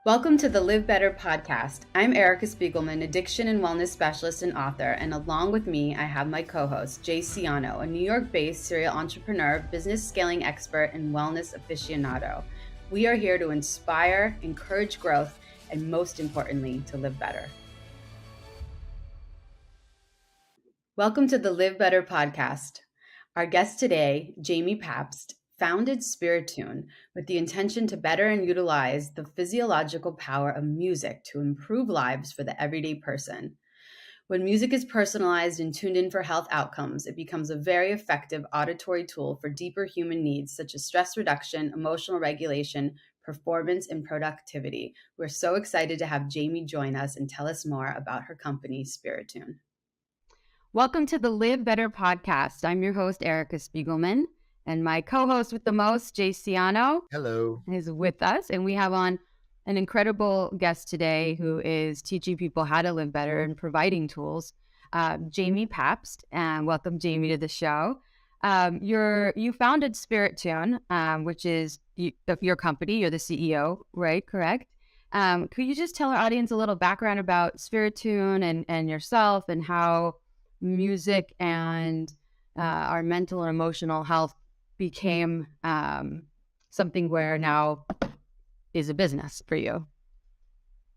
Welcome to the LivBtr podcast. I'm Erica Spiegelman, addiction and wellness specialist and author, and along with me, I have my co-host, Jay Siano, a New York-based serial entrepreneur, business scaling expert, and wellness aficionado. We are here to inspire, encourage growth, and most importantly, to live better. Welcome to the LivBtr podcast. Our guest today, Jamie Pabst, founded Spiritune with the intention to better and utilize the physiological power of music to improve lives for the everyday person. When music is personalized and tuned in for health outcomes, it becomes a very effective auditory tool for deeper human needs such as stress reduction, emotional regulation, performance, and productivity. We're so excited to have Jamie join us and tell us more about her company, Spiritune. Welcome to the LivBtr podcast. I'm your host, Erica Spiegelman. And my co-host with the most, Jay Siano, hello, is with us. And we have on an incredible guest today who is teaching people how to live better and providing tools, Jamie Pabst. And welcome, Jamie, to the show. You founded Spiritune, which is your company. You're the CEO, right? Correct? Could you just tell our audience a little background about Spiritune and yourself and how music and our mental and emotional health became something where now is a business for you?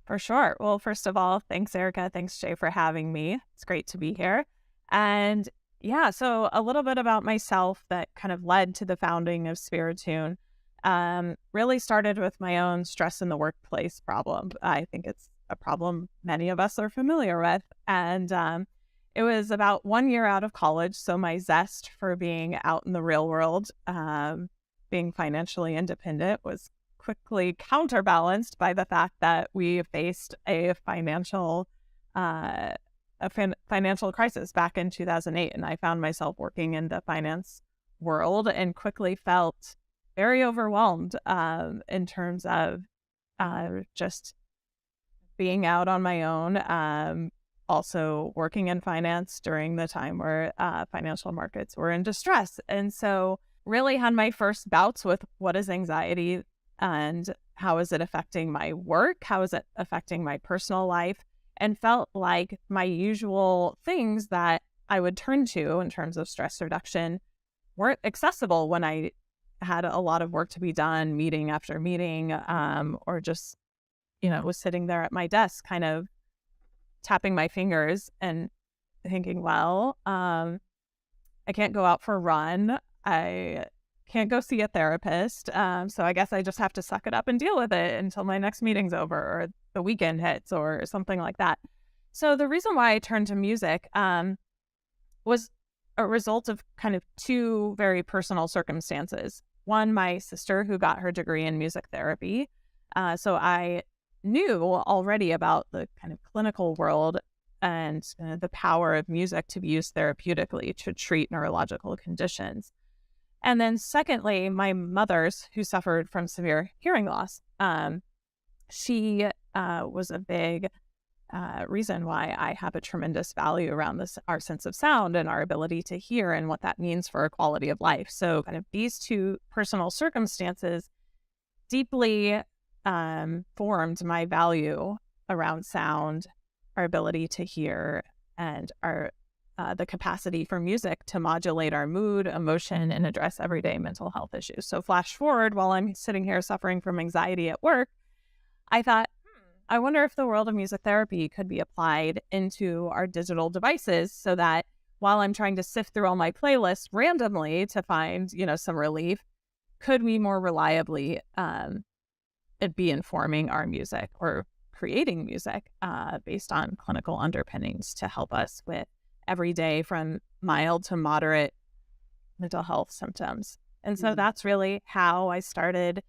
For sure. Well, first of all, thanks, Erica. Thanks, Jay, for having me. It's great to be here. And yeah, so a little bit about myself that kind of led to the founding of Spiritune. Really started with my own stress in the workplace problem. I think it's a problem many of us are familiar with. And it was about 1 year out of college, so my zest for being out in the real world, being financially independent, was quickly counterbalanced by the fact that we faced a financial crisis back in 2008, and I found myself working in the finance world and quickly felt very overwhelmed in terms of just being out on my own. Also working in finance during the time where financial markets were in distress. And so really had my first bouts with what is anxiety and how is it affecting my work? How is it affecting my personal life? And felt like my usual things that I would turn to in terms of stress reduction weren't accessible when I had a lot of work to be done, meeting after meeting, or just, was sitting there at my desk kind of tapping my fingers and thinking, well, I can't go out for a run. I can't go see a therapist. So I guess I just have to suck it up and deal with it until my next meeting's over or the weekend hits or something like that. So the reason why I turned to music was a result of kind of two very personal circumstances. One, my sister who got her degree in music therapy. So I knew already about the kind of clinical world and the power of music to be used therapeutically to treat neurological conditions. And then secondly, my mother's, who suffered from severe hearing loss, she was a big reason why I have a tremendous value around our sense of sound and our ability to hear and what that means for our quality of life. So kind of these two personal circumstances deeply formed my value around sound, our ability to hear, and our the capacity for music to modulate our mood, emotion, and address everyday mental health issues. So flash forward, while I'm sitting here suffering from anxiety at work, I thought, I wonder if the world of music therapy could be applied into our digital devices so that while I'm trying to sift through all my playlists randomly to find, some relief, could we more reliably it be informing our music or creating music based on clinical underpinnings to help us with every day from mild to moderate mental health symptoms. And so that's really how I started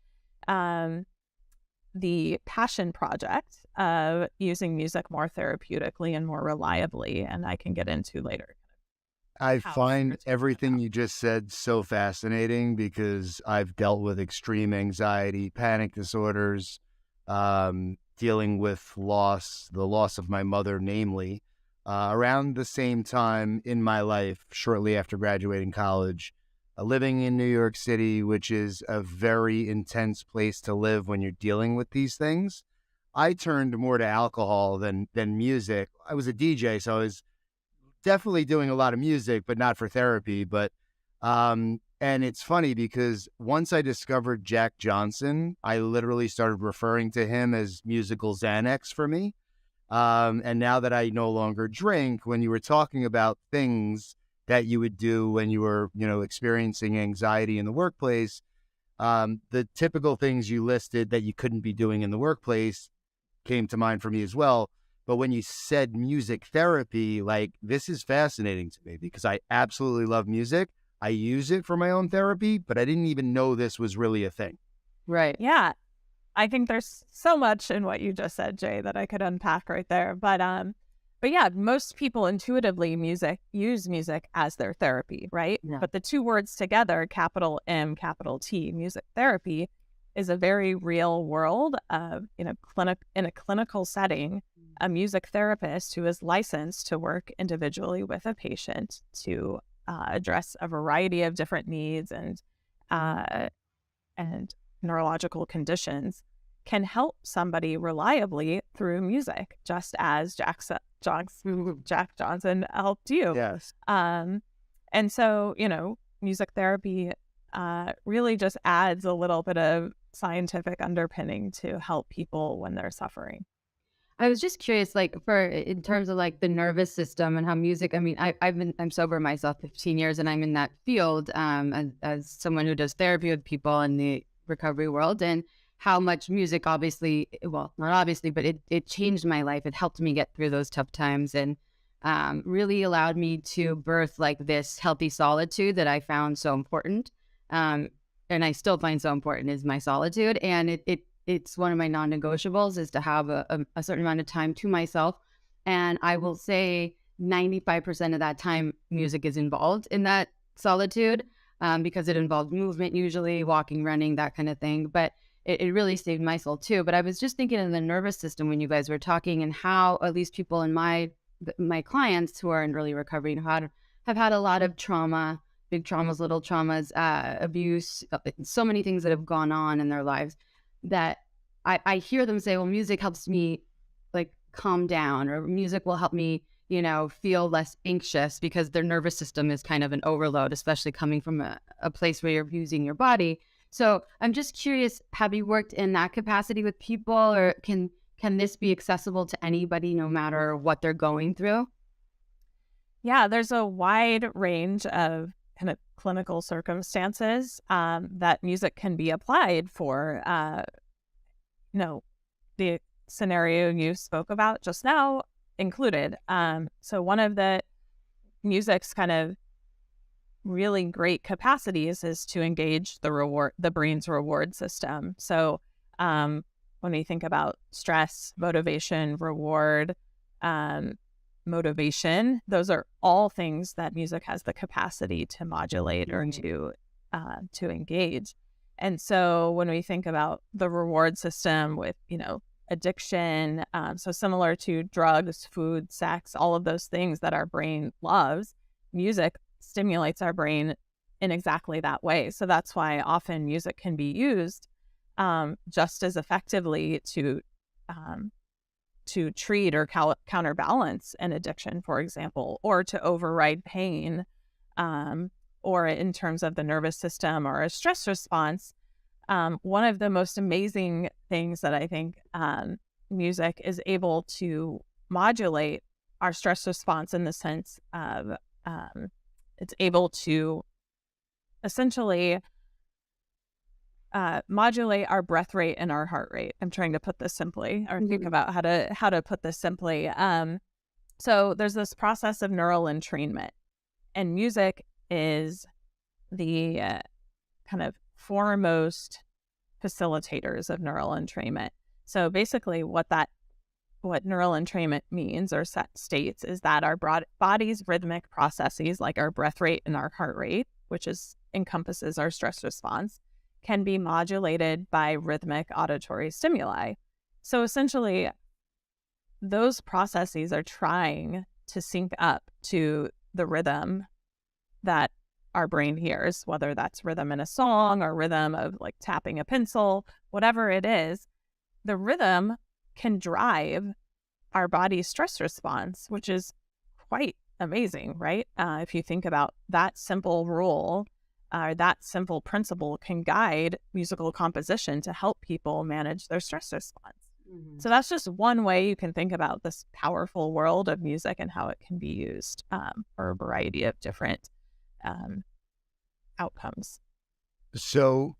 the passion project of using music more therapeutically and more reliably, and I can get into later. I find everything you just said so fascinating because I've dealt with extreme anxiety, panic disorders, dealing with the loss of my mother, namely, around the same time in my life, shortly after graduating college, living in New York City, which is a very intense place to live when you're dealing with these things. I turned more to alcohol than music. I was a DJ, so I was definitely doing a lot of music, but not for therapy. But and it's funny because once I discovered Jack Johnson, I literally started referring to him as musical Xanax for me. And now that I no longer drink, when you were talking about things that you would do when you were, experiencing anxiety in the workplace, the typical things you listed that you couldn't be doing in the workplace came to mind for me as well. But when you said music therapy, like, this is fascinating to me because I absolutely love music. I use it for my own therapy, but I didn't even know this was really a thing. Right. Yeah. I think there's so much in what you just said, Jay, that I could unpack right there. But yeah, most people intuitively use music as their therapy, right? Yeah. But the two words together, capital M, capital T, music therapy, is a very real world of in a clinical setting. A music therapist who is licensed to work individually with a patient to address a variety of different needs and neurological conditions can help somebody reliably through music, just as Jack Johnson helped you. Yes. And so, music therapy really just adds a little bit of scientific underpinning to help people when they're suffering. I was just curious, like, in terms of like the nervous system and how music. I mean, I'm sober myself 15 years, and I'm in that field as someone who does therapy with people in the recovery world, and how much music, obviously, well, not obviously, but it changed my life. It helped me get through those tough times, and really allowed me to birth like this healthy solitude that I found so important, and I still find so important, is my solitude, and it's one of my non-negotiables, is to have a certain amount of time to myself. And I will say 95% of that time, music is involved in that solitude, because it involves movement, usually walking, running, that kind of thing. But it really saved my soul too. But I was just thinking of the nervous system when you guys were talking, and how at least people in my clients who are in early recovery have had a lot of trauma, big traumas, little traumas, abuse, so many things that have gone on in their lives, that I hear them say, well, music helps me like calm down, or music will help me, feel less anxious, because their nervous system is kind of an overload, especially coming from a place where you're using your body. So I'm just curious, have you worked in that capacity with people, or can this be accessible to anybody no matter what they're going through? Yeah, there's a wide range of kind of clinical circumstances that music can be applied for. The scenario you spoke about just now included. So one of the music's kind of really great capacities is to engage the brain's reward system. So when we think about stress, motivation, reward, motivation, those are all things that music has the capacity to modulate or to engage. And so when we think about the reward system with, addiction, so similar to drugs, food, sex, all of those things that our brain loves, music stimulates our brain in exactly that way. So that's why often music can be used just as effectively to treat or counterbalance an addiction, for example, or to override pain, or in terms of the nervous system or a stress response. One of the most amazing things that I think music is able to modulate our stress response, in the sense of it's able to essentially modulate our breath rate and our heart rate. I'm trying to put this simply, or think about how to put this simply. So there's this process of neural entrainment, and music is the kind of foremost facilitators of neural entrainment. So basically what neural entrainment means, or states, is that our body's rhythmic processes, like our breath rate and our heart rate, which encompasses our stress response, can be modulated by rhythmic auditory stimuli. So essentially, those processes are trying to sync up to the rhythm that our brain hears, whether that's rhythm in a song or rhythm of like tapping a pencil, whatever it is. The rhythm can drive our body's stress response, which is quite amazing, right? If you think about that simple rule, that simple principle can guide musical composition to help people manage their stress response. Mhm. So that's just one way you can think about this powerful world of music and how it can be used for a variety of different outcomes. So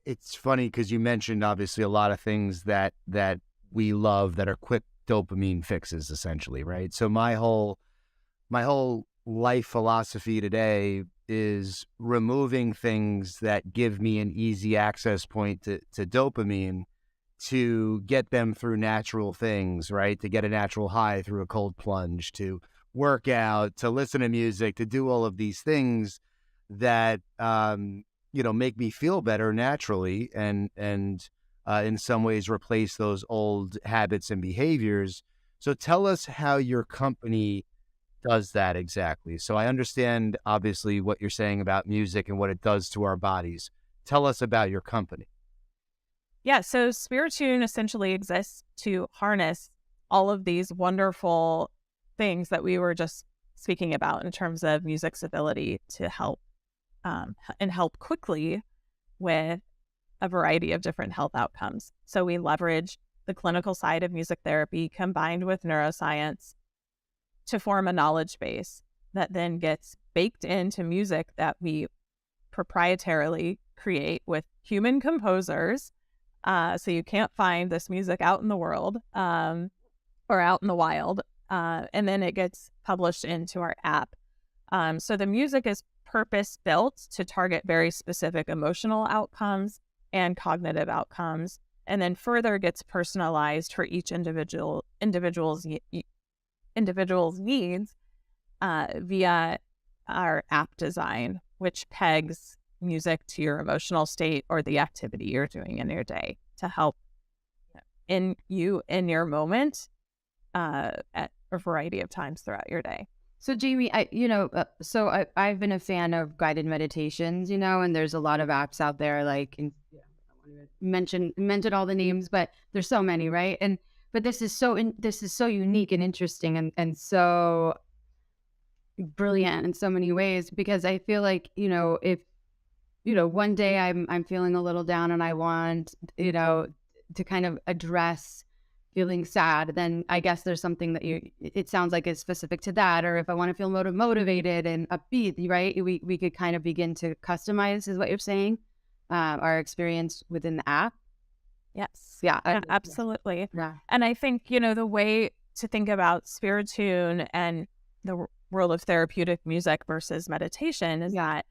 it's funny because you mentioned obviously a lot of things that we love that are quick dopamine fixes, essentially, right? So my whole life philosophy today is removing things that give me an easy access point to dopamine, to get them through natural things, right? To get a natural high through a cold plunge, to work out, to listen to music, to do all of these things that make me feel better naturally, and in some ways replace those old habits and behaviors. So tell us how your company does that exactly. So I understand obviously what you're saying about music and what it does to our bodies. Tell us about your company. Yeah, so Spiritune essentially exists to harness all of these wonderful things that we were just speaking about in terms of music's ability to help and help quickly with a variety of different health outcomes. So we leverage the clinical side of music therapy combined with neuroscience to form a knowledge base that then gets baked into music that we proprietarily create with human composers. So you can't find this music out in the world or out in the wild. And then it gets published into our app. So the music is purpose built to target very specific emotional outcomes and cognitive outcomes, and then further gets personalized for each individual's needs via our app design, which pegs music to your emotional state or the activity you're doing in your day to help in your moment at a variety of times throughout your day. So Jamie, I've been a fan of guided meditations, and there's a lot of apps out there, like, I want to mention all the names, but there's so many, right? But this is so unique and interesting, and so brilliant in so many ways, because I feel like, if one day I'm feeling a little down and I want, to kind of address feeling sad, then I guess there's something that it sounds like is specific to that. Or if I want to feel motivated and upbeat, right, we could kind of begin to customize, is what you're saying, our experience within the app. Yes. Yeah, absolutely. Yeah. And I think, the way to think about Spiritune and the world of therapeutic music versus meditation is that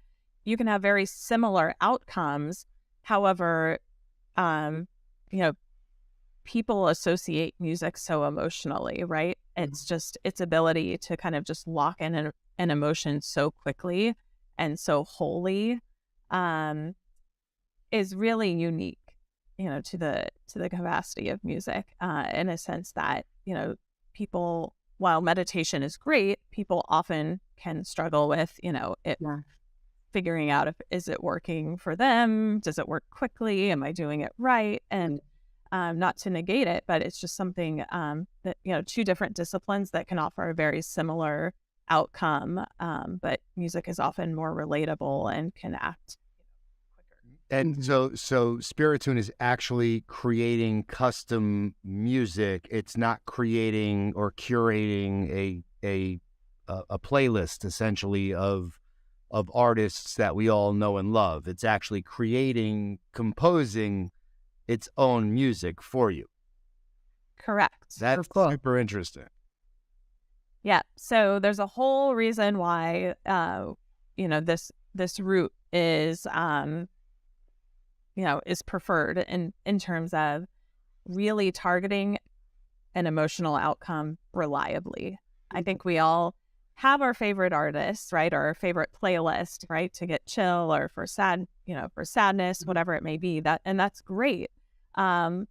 you can have very similar outcomes. However, people associate music so emotionally, right? It's just its ability to kind of just lock in an emotion so quickly and so wholly is really unique, to the capacity of music, in a sense that, people, while meditation is great, people often can struggle with, figuring out is it working for them? Does it work quickly? Am I doing it right? And not to negate it, but it's just something that, two different disciplines that can offer a very similar outcome. But music is often more relatable and can act quicker. And so Spiritune is actually creating custom music. It's not creating or curating a playlist, essentially, of artists that we all know and love. It's actually composing its own music for you. Correct. That's super interesting. Yeah. So there's a whole reason why, this route is, is preferred in terms of really targeting an emotional outcome reliably. I think we all have our favorite artists, right? Or our favorite playlist, right? To get chill or for sadness, whatever it may be, that's great. However,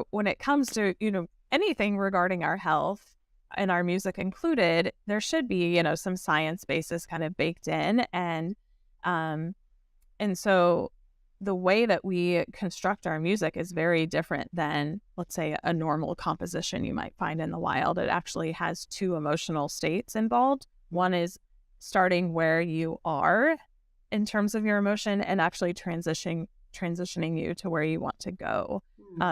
when it comes to, anything regarding our health and our music included, there should be, some science basis kind of baked in. And so the way that we construct our music is very different than, let's say, a normal composition you might find in the wild. It actually has two emotional states involved. One is starting where you are in terms of your emotion and actually transitioning you to where you want to go.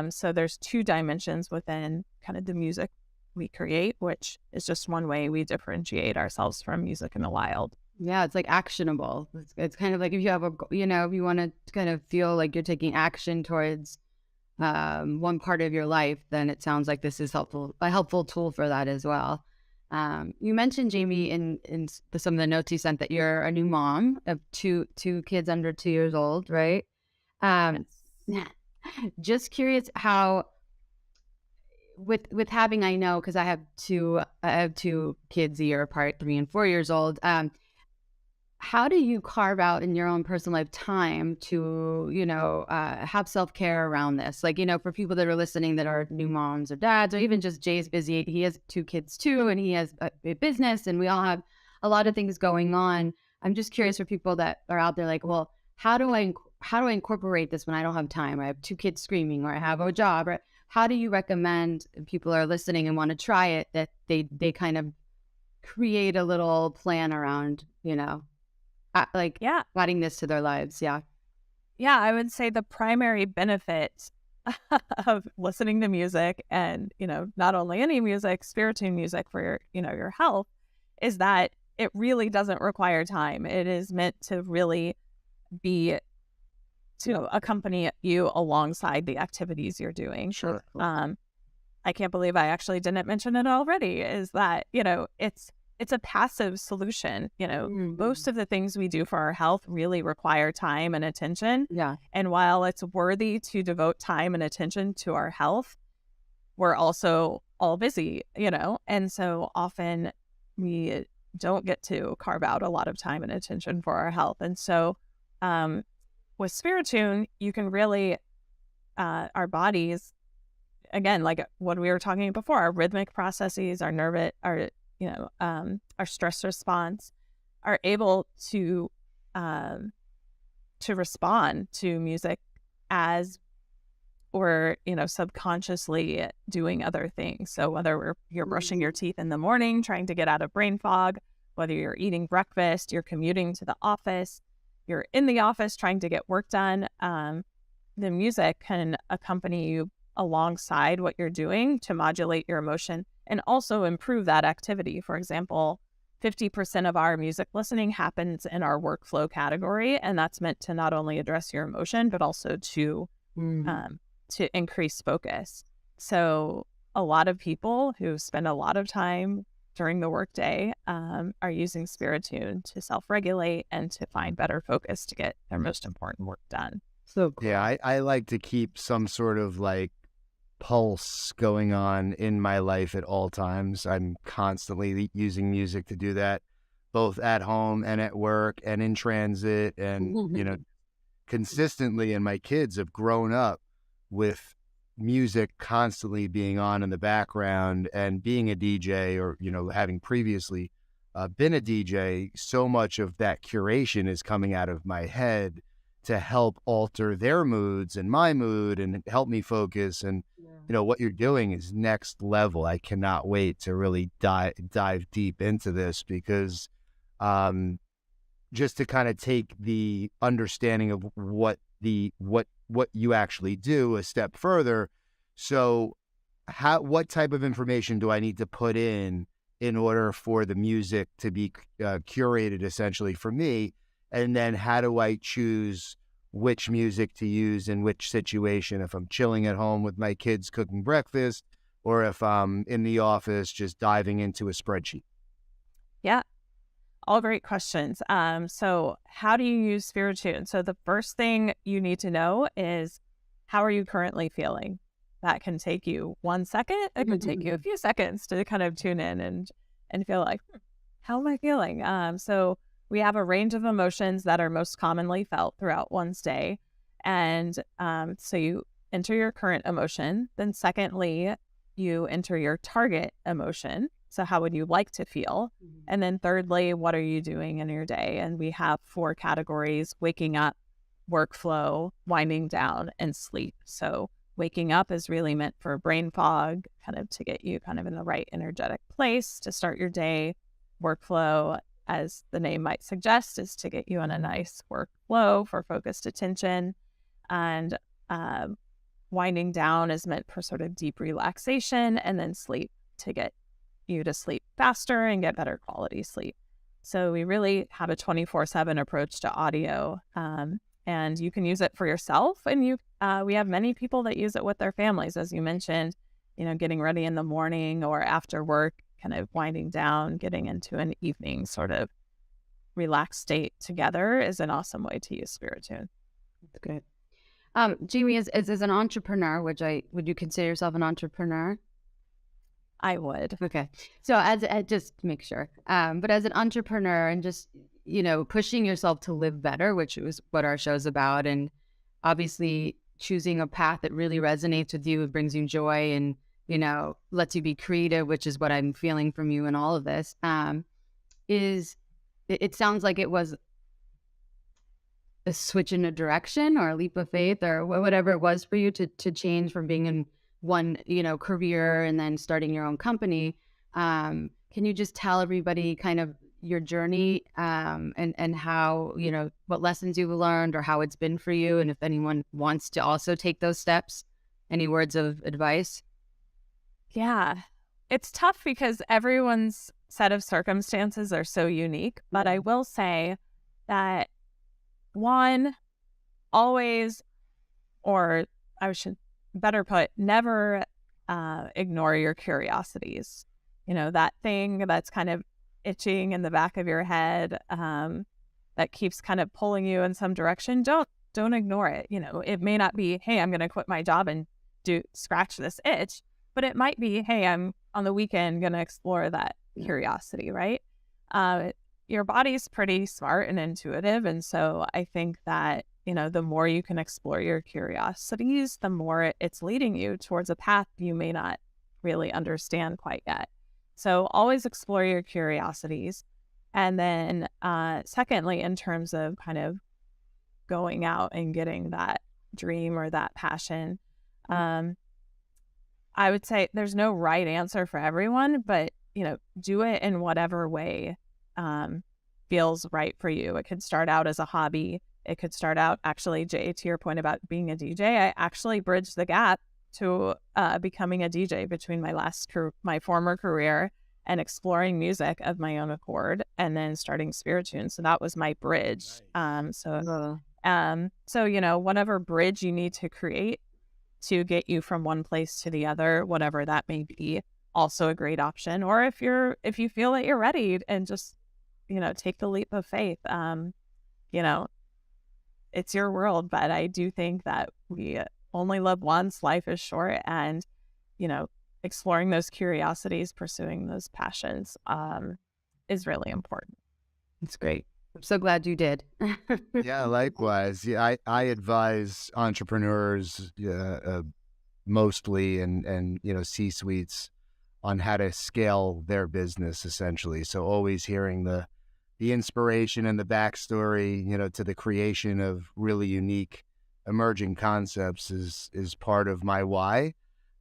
So there's two dimensions within kind of the music we create, which is just one way we differentiate ourselves from music in the wild. Yeah, it's like actionable. It's kind of like if you have if you want to kind of feel like you're taking action towards one part of your life, then it sounds like this is a helpful tool for that as well. You mentioned, Jamie, in some of the notes you sent that you're a new mom of two kids under 2 years old, right? Just curious how with having, I know because I have two kids a year apart, 3 and 4 years old. How do you carve out in your own personal life time to, have self-care around this? Like, for people that are listening that are new moms or dads, or even just Jay's busy. He has 2 kids too, and he has a business, and we all have a lot of things going on. I'm just curious for people that are out there like, well, how do I incorporate this when I don't have time? Or I have 2 kids screaming, or I have a job. Or how do you recommend people are listening and want to try it, that they kind of create a little plan around, adding this to their lives? Yeah, I would say the primary benefit of listening to music, and not only any music, Spiritune music for your health, is that it really doesn't require time. It is meant to really be to accompany you alongside the activities you're doing. sure. I can't believe I actually didn't mention it already, is that, it's a passive solution. Most of the things we do for our health really require time and attention. Yeah. And while it's worthy to devote time and attention to our health, we're also all busy, and so often we don't get to carve out a lot of time and attention for our health. And so with Spiritune, you can really, our bodies, again, like what we were talking before, our rhythmic processes, our stress response, are able to respond to music as we're, subconsciously doing other things. So whether you're brushing your teeth in the morning, trying to get out of brain fog, whether you're eating breakfast, you're commuting to the office, you're in the office trying to get work done, the music can accompany you alongside what you're doing to modulate your emotion and also improve that activity. For example, 50% of our music listening happens in our workflow category, and that's meant to not only address your emotion, but also to increase focus. So a lot of people who spend a lot of time during the workday are using Spiritune to self-regulate and to find better focus to get their most important work done. So cool. Yeah, I like to keep some sort of like pulse going on in my life at all times. I'm constantly using music to do that, both at home and at work and in transit, and consistently. And my kids have grown up with music constantly being on in the background, and being a DJ, or having previously been a DJ, so much of that curation is coming out of my head to help alter their moods and my mood and help me focus. And what you're doing is next level. I cannot wait to really dive deep into this, because just to kind of take the understanding of what you actually do a step further. So what type of information do I need to put in order for the music to be curated essentially for me? And then how do I choose which music to use in which situation, if I'm chilling at home with my kids cooking breakfast, or if I'm in the office just diving into a spreadsheet? Yeah, all great questions. So how do you use Spiritune? So the first thing you need to know is, how are you currently feeling? That can take you 1 second. It can take you a few seconds to kind of tune in and feel like, how am I feeling? So we have a range of emotions that are most commonly felt throughout one's day. And so you enter your current emotion. Then secondly, you enter your target emotion. So how would you like to feel? And then thirdly, what are you doing in your day? And we have 4 categories: waking up, workflow, winding down, and sleep. So waking up is really meant for brain fog, kind of to get you kind of in the right energetic place to start your day. Workflow, as the name might suggest, is to get you in a nice workflow for focused attention. And winding down is meant for sort of deep relaxation, and then sleep to get you to sleep faster and get better quality sleep. So we really have a 24/7 approach to audio, and you can use it for yourself. And we have many people that use it with their families, as you mentioned, getting ready in the morning or after work, kind of winding down, getting into an evening sort of relaxed state together is an awesome way to use Spiritune. That's good. Jamie, as an entrepreneur, would you consider yourself an entrepreneur? I would. Okay. So just to make sure, but as an entrepreneur and just, pushing yourself to live better, which is what our show's about, and obviously choosing a path that really resonates with you, brings you joy, and, lets you be creative, which is what I'm feeling from you in all of this, it sounds like it was a switch in a direction or a leap of faith or whatever it was for you to change from being in one, career and then starting your own company. Can you just tell everybody kind of your journey, and how, what lessons you've learned or how it's been for you? And if anyone wants to also take those steps, any words of advice? Yeah, it's tough because everyone's set of circumstances are so unique. But I will say that one, always, or I should better put, never ignore your curiosities. That thing that's kind of itching in the back of your head, that keeps kind of pulling you in some direction. Don't ignore it. It may not be, hey, I'm going to quit my job and scratch this itch, but it might be, hey, I'm on the weekend going to explore that curiosity, right? Your body's pretty smart and intuitive. And so I think that, the more you can explore your curiosities, the more it's leading you towards a path you may not really understand quite yet. So always explore your curiosities. And then secondly, in terms of kind of going out and getting that dream or that passion, I would say there's no right answer for everyone, but, do it in whatever way feels right for you. It could start out as a hobby. It could start out, actually, Jay, to your point about being a DJ, I actually bridged the gap to becoming a DJ between my former career and exploring music of my own accord, and then starting Spiritune. So that was my bridge. So whatever bridge you need to create to get you from one place to the other, whatever that may be, also a great option. Or if you feel that you're ready and just, take the leap of faith, it's your world. But I do think that we only live once, life is short, and, exploring those curiosities, pursuing those passions, is really important. It's great. I'm so glad you did. Yeah, likewise. Yeah, I advise entrepreneurs, mostly, and C-suites on how to scale their business, essentially. So always hearing the inspiration and the backstory, to the creation of really unique emerging concepts is part of my why.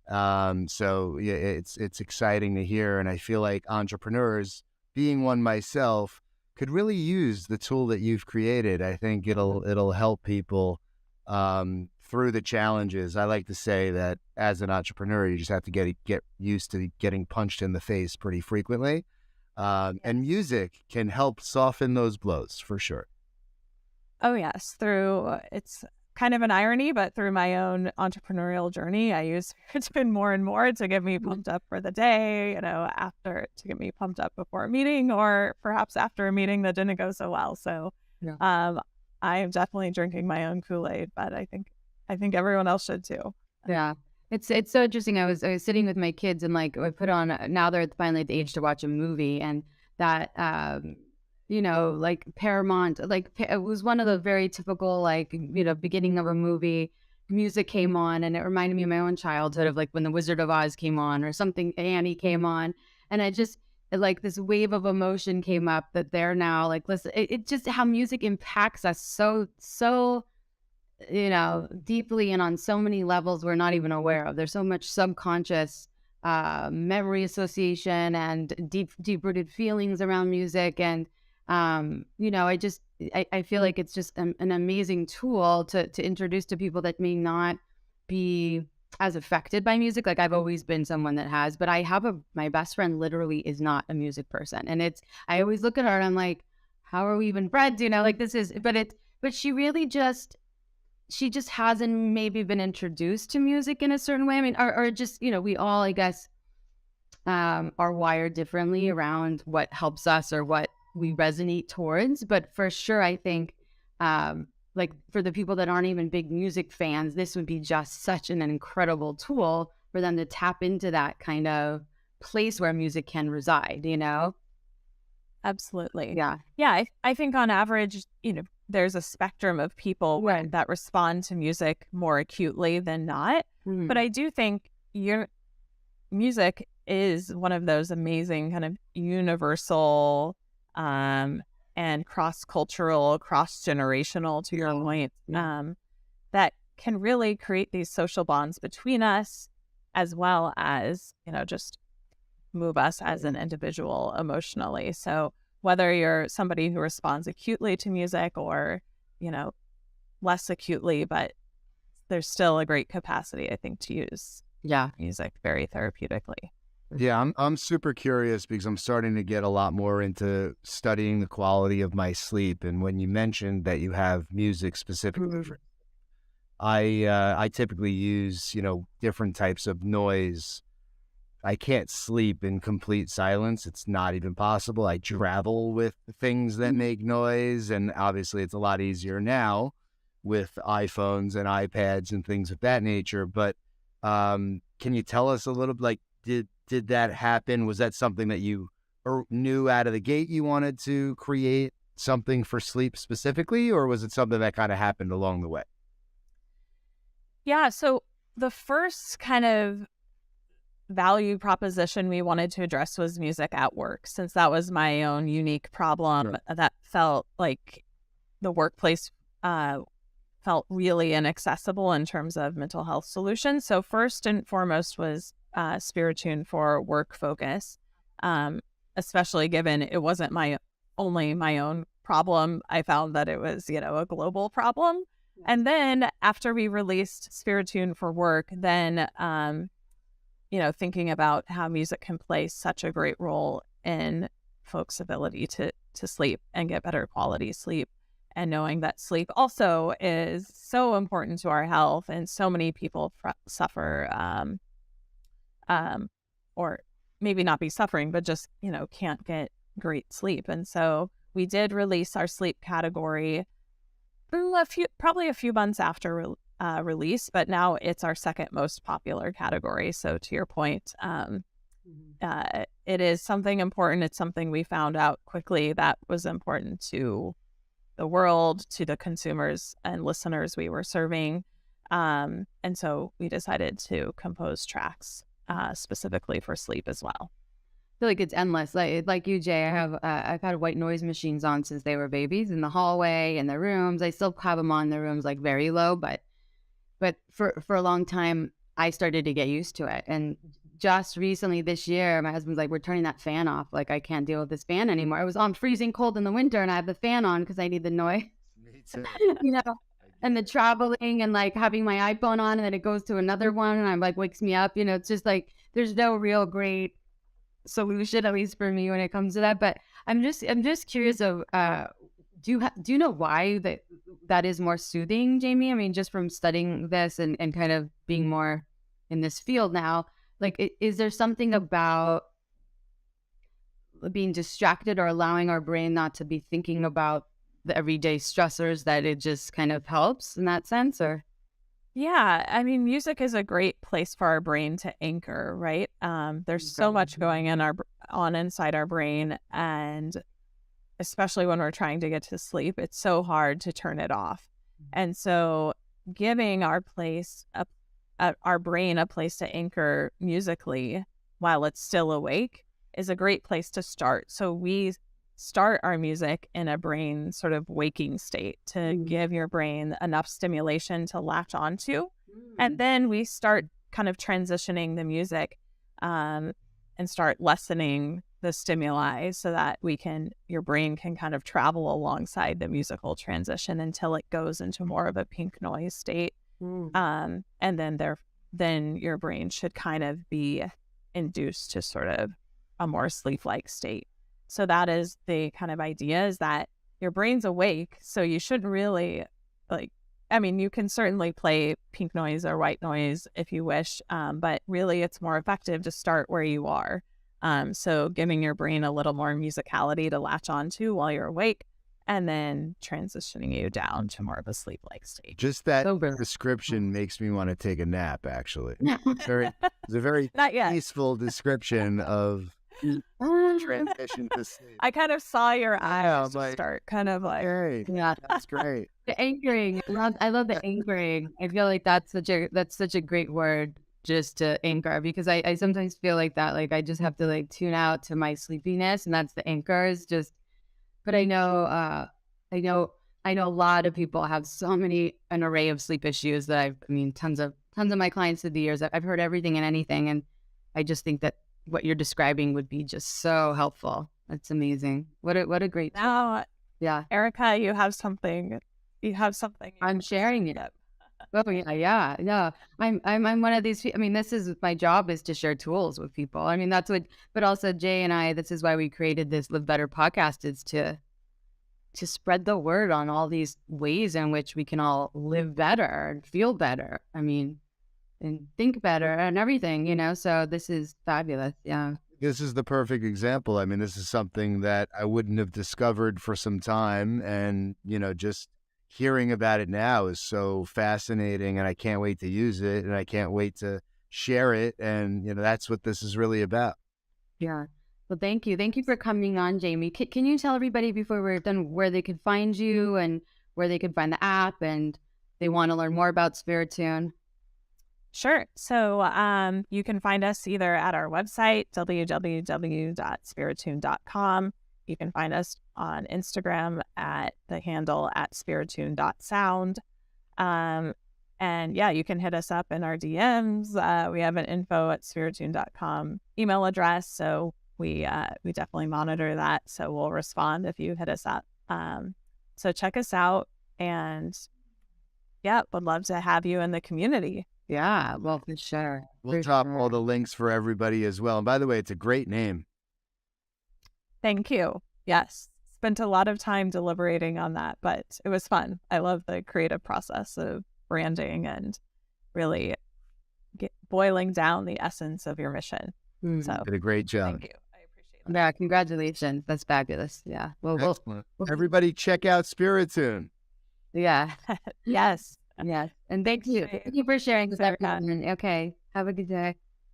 So yeah, it's exciting to hear, and I feel like entrepreneurs, being one myself, could really use the tool that you've created. I think it'll help people through the challenges. I like to say that as an entrepreneur, you just have to get used to getting punched in the face pretty frequently. And music can help soften those blows for sure. Oh, yes. It's kind of an irony, but through my own entrepreneurial journey, I use Spiritune more and more to get me pumped up for the day, to get me pumped up before a meeting, or perhaps after a meeting that didn't go so well. So I am definitely drinking my own Kool-Aid, but I think everyone else should too. Yeah. It's so interesting. I was sitting with my kids, and like I put on, now they're finally at the age to watch a movie, and that like Paramount, like it was one of the very typical, like, beginning of a movie, music came on, and it reminded me of my own childhood of like when The Wizard of Oz came on or something, Annie came on, and I just, like, this wave of emotion came up that they're now like, listen, it just, how music impacts us so deeply and on so many levels we're not even aware of. There's so much subconscious memory association and deep rooted feelings around music. And I feel like it's just an amazing tool to introduce to people that may not be as affected by music. Like, I've always been someone that has, but I have my best friend literally is not a music person. And I always look at her and I'm like, how are we even bred? Like, but she just hasn't maybe been introduced to music in a certain way. I mean, or just, we all, I guess, are wired differently around what helps us or what we resonate towards. But for sure, I think, like, for the people that aren't even big music fans, this would be just such an incredible tool for them to tap into that kind of place where music can reside, Absolutely. Yeah. Yeah. I think on average, there's a spectrum of people Right. that respond to music more acutely than not. Mhm. But I do think your music is one of those amazing kind of universal and cross-cultural, cross-generational, to your point, that can really create these social bonds between us, as well as, just move us as an individual emotionally. So whether you're somebody who responds acutely to music or, less acutely, but there's still a great capacity, I think, to use music very therapeutically. Yeah, I'm super curious because I'm starting to get a lot more into studying the quality of my sleep. And when you mentioned that you have music specifically for, I typically use, different types of noise. I can't sleep in complete silence. It's not even possible. I travel with things that make noise, and obviously it's a lot easier now with iPhones and iPads and things of that nature. But can you tell us a little, like, did that happen? Was that something that you knew out of the gate you wanted to create something for sleep specifically, or was it something that kind of happened along the way? Yeah, so the first kind of value proposition we wanted to address was music at work, since that was my own unique problem that felt like the workplace felt really inaccessible in terms of mental health solutions. So first and foremost was Spiritune for work focus, especially given it wasn't my own problem. I found that it was, a global problem. And then after we released Spiritune for work, then, thinking about how music can play such a great role in folks' ability to sleep and get better quality sleep. And knowing that sleep also is so important to our health, and so many people suffer, or maybe not be suffering, but just, can't get great sleep. And so we did release our sleep category probably a few months after release, but now it's our second most popular category. So to your point, it is something important. It's something we found out quickly that was important to the world, to the consumers and listeners we were serving. And so we decided to compose tracks specifically for sleep as well. I feel like it's endless. Like you, Jay, I've had white noise machines on since they were babies in the hallway, in their rooms. I still have them on in their rooms, like very low, but for a long time, I started to get used to it. And just recently this year, my husband's like, we're turning that fan off. Like, I can't deal with this fan anymore. I was on freezing cold in the winter and I have the fan on because I need the noise. Me too. And the traveling and like having my iPhone on and then it goes to another one and I'm like, wakes me up. It's just like, there's no real great solution, at least for me, when it comes to that. But I'm just curious of, do you know why that is more soothing, Jamie? I mean, just from studying this and kind of being more in this field now, like, is there something about being distracted or allowing our brain not to be thinking about the everyday stressors that it just kind of helps in that sense? Or Yeah, I mean, music is a great place for our brain to anchor, right? There's so much going on inside our brain, and especially when we're trying to get to sleep, it's so hard to turn it off. And so giving our brain a place to anchor musically while it's still awake is a great place to start. So we start our music in a brain sort of waking state to give your brain enough stimulation to latch onto. And then we start kind of transitioning the music and start lessening the stimuli so that your brain can kind of travel alongside the musical transition until it goes into more of a pink noise state. And then your brain should kind of be induced to sort of a more sleep-like state. So that is the kind of idea, is that your brain's awake, so you shouldn't really you can certainly play pink noise or white noise if you wish, but really it's more effective to start where you are. So giving your brain a little more musicality to latch onto while you're awake, and then transitioning you down to more of a sleep-like state. Just that description makes me want to take a nap, actually. It's a very peaceful description of transition to sleep. I kind of saw your eyes start kind of like, great. Yeah, that's great. The anchoring. I love the anchoring. I feel like that's such a great word, just to anchor, because I sometimes feel like that, like I just have to like tune out to my sleepiness, and that's the anchor, is just. But I know a lot of people have an array of sleep issues that tons of my clients through the years. I've heard everything and anything, and I just think that what you're describing would be just so helpful. That's amazing. What a great. Now, yeah, Erica, you have something. I'm sharing it. Oh yeah. I'm one of these. This is my job, is to share tools with people. That's what. But also Jay and I. This is why we created this LivBtr podcast, is to spread the word on all these ways in which we can all live better and feel better. And think better and everything. So this is fabulous. Yeah. This is the perfect example. This is something that I wouldn't have discovered for some time, and just hearing about it now is so fascinating, and I can't wait to use it, and I can't wait to share it. And, that's what this is really about. Yeah. Well, thank you. Thank you for coming on, Jamie. Can you tell everybody before we're done where they could find you and where they could find the app, and they want to learn more about Spiritune? Sure. So you can find us either at our website, www.spiritune.com. You can find us on Instagram at the handle @spiritune.sound. And yeah, you can hit us up in our DMs. We have an info@spiritune.com email address. So we definitely monitor that. So we'll respond if you hit us up. So check us out, and yeah, would love to have you in the community. Yeah, well, for sure. We'll drop all the links for everybody as well. And by the way, it's a great name. Thank you. Yes. Spent a lot of time deliberating on that, but it was fun. I love the creative process of branding and really boiling down the essence of your mission. So did a great job. Thank you. I appreciate that. Yeah, congratulations. That's fabulous. Yeah. Well, everybody check out Spiritune. Yeah. Yes. Yes. And thank you. Thank you for sharing this, everyone. Okay. Have a good day.